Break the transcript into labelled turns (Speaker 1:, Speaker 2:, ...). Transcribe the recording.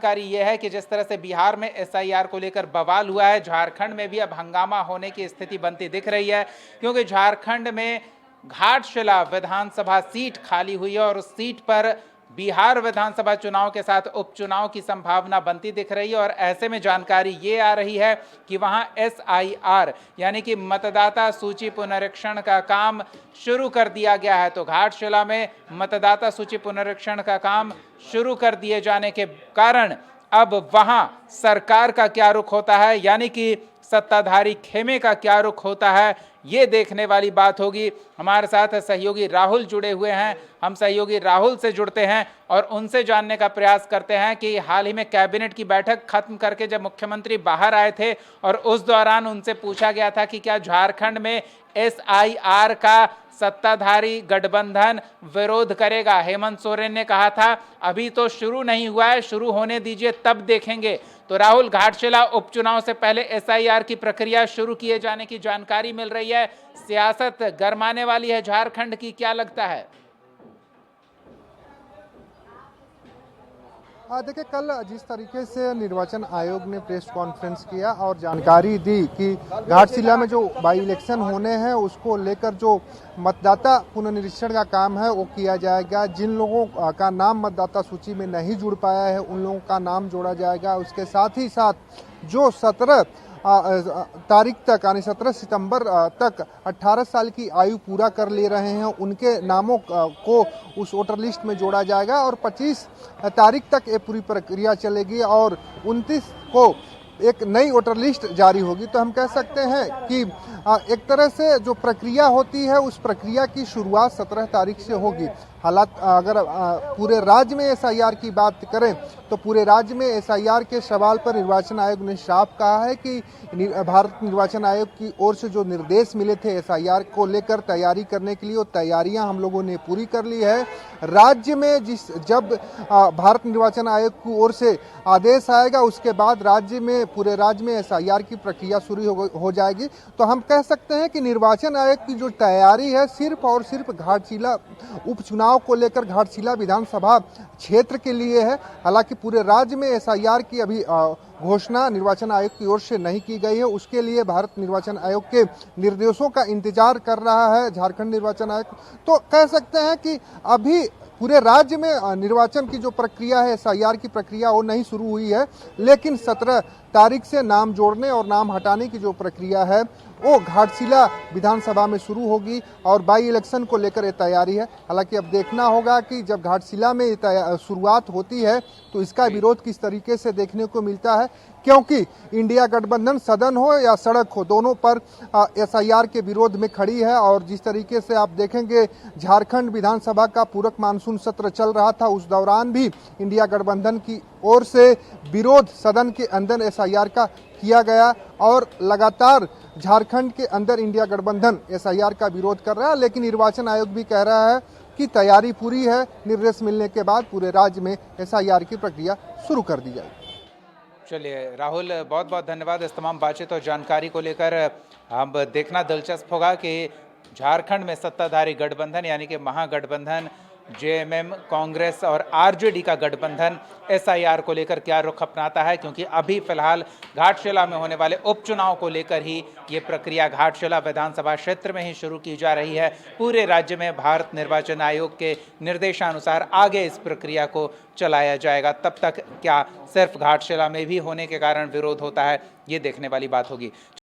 Speaker 1: जानकारी यह है कि जिस तरह से बिहार में एसआईआर को लेकर बवाल हुआ है, झारखंड में भी अब हंगामा होने की स्थिति बनती दिख रही है, क्योंकि झारखंड में घाटशिला विधानसभा सीट खाली हुई है और उस सीट पर बिहार विधानसभा चुनाव के साथ उपचुनाव की संभावना बनती दिख रही है। और ऐसे में जानकारी ये आ रही है कि वहां एसआईआर यानी कि मतदाता सूची पुनरीक्षण का काम शुरू कर दिया गया है। तो घाटशिला में मतदाता सूची पुनरीक्षण का काम शुरू कर दिए जाने के कारण अब वहां सरकार का क्या रुख होता है, यानी कि सत्ताधारी खेमे का क्या रुख होता है, ये देखने वाली बात होगी। हमारे साथ सहयोगी राहुल जुड़े हुए हैं, हम सहयोगी राहुल से जुड़ते हैं और उनसे जानने का प्रयास करते हैं कि हाल ही में कैबिनेट की बैठक खत्म करके जब मुख्यमंत्री बाहर आए थे और उस दौरान उनसे पूछा गया था कि क्या झारखंड में एसआईआर का सत्ताधारी गठबंधन विरोध करेगा। हेमंत सोरेन ने कहा था अभी तो शुरू नहीं हुआ है, शुरू होने दीजिए तब देखेंगे। तो राहुल, घाटशिला उपचुनाव से पहले एसआईआर की प्रक्रिया शुरू किए जाने की जानकारी मिल रही है, सियासत गरमाने वाली है झारखंड की, क्या लगता है?
Speaker 2: देखिए, कल जिस तरीके से निर्वाचन आयोग ने प्रेस कॉन्फ्रेंस किया और जानकारी दी कि घाटशिला में जो बाई इलेक्शन होने हैं उसको लेकर जो मतदाता पुनर्निरीक्षण का काम है वो किया जाएगा। जिन लोगों का नाम मतदाता सूची में नहीं जुड़ पाया है उन लोगों का नाम जोड़ा जाएगा। उसके साथ ही साथ जो 17 तारीख तक यानी 17 सितंबर तक 18 साल की आयु पूरा कर ले रहे हैं उनके नामों को उस वोटर लिस्ट में जोड़ा जाएगा और 25 तारीख तक ये पूरी प्रक्रिया चलेगी और 29 को एक नई वोटर लिस्ट जारी होगी। तो हम कह सकते हैं कि एक तरह से जो प्रक्रिया होती है उस प्रक्रिया की शुरुआत 17 तारीख से होगी। हालांकि अगर पूरे राज्य में एसआईआर की बात करें तो पूरे राज्य में एसआईआर के सवाल पर निर्वाचन आयोग ने साफ कहा है कि भारत निर्वाचन आयोग की ओर से जो निर्देश मिले थे एसआईआर को लेकर तैयारी करने के लिए वो तैयारियां हम लोगों ने पूरी कर ली है। राज्य में जब भारत निर्वाचन आयोग की ओर से आदेश आएगा उसके बाद राज्य में पूरे राज्य में एसआईआर की प्रक्रिया शुरू हो जाएगी। तो हम कह सकते हैं कि निर्वाचन आयोग की जो तैयारी है सिर्फ और सिर्फ घाटशिला उपचुनाव को लेकर घाटशिला विधानसभा क्षेत्र के लिए है। हालांकि पूरे राज्य में एसआईआर की अभी घोषणा निर्वाचन आयोग की ओर से नहीं की गई है। उसके लिए भारत निर्वाचन आयोग के निर्देशों का इंतजार कर रहा है झारखंड निर्वाचन आयोग। तो कह सकते हैं कि अभी पूरे राज्य में निर्वाचन की जो प्रक्रिया है एसआईआर की प्रक्रिया वो नहीं शुरू हुई है, लेकिन 17 तारीख से नाम जोड़ने और नाम हटाने की जो प्रक्रिया है वो घाटशिला विधानसभा में शुरू होगी और बाई इलेक्शन को लेकर ये तैयारी है। हालांकि अब देखना होगा कि जब घाटशिला में शुरुआत होती है तो इसका विरोध किस तरीके से देखने को मिलता है, क्योंकि इंडिया गठबंधन सदन हो या सड़क हो दोनों पर एसआईआर के विरोध में खड़ी है। और जिस तरीके से आप देखेंगे झारखंड विधानसभा का पूरक मानसून सत्र चल रहा था उस दौरान भी इंडिया गठबंधन की ओर से विरोध सदन के अंदर एसआईआर का किया गया और लगातार झारखंड के अंदर इंडिया गठबंधन एसआईआर का विरोध कर रहा है। लेकिन निर्वाचन आयोग भी कह रहा है कि तैयारी पूरी है, निर्देश मिलने के बाद पूरे राज्य में एसआईआर की प्रक्रिया शुरू कर दी जाएगी।
Speaker 1: चलिए राहुल, बहुत बहुत धन्यवाद इस तमाम बातचीत और जानकारी को लेकर। अब देखना दिलचस्प होगा कि झारखंड में सत्ताधारी गठबंधन यानी कि महागठबंधन जेएमएम, कांग्रेस और आरजेडी का गठबंधन एसआईआर को लेकर क्या रुख अपनाता है, क्योंकि अभी फिलहाल घाटशिला में होने वाले उपचुनाव को लेकर ही ये प्रक्रिया घाटशिला विधानसभा क्षेत्र में ही शुरू की जा रही है। पूरे राज्य में भारत निर्वाचन आयोग के निर्देशानुसार आगे इस प्रक्रिया को चलाया जाएगा। तब तक क्या सिर्फ घाटशिला में भी होने के कारण विरोध होता है, ये देखने वाली बात होगी।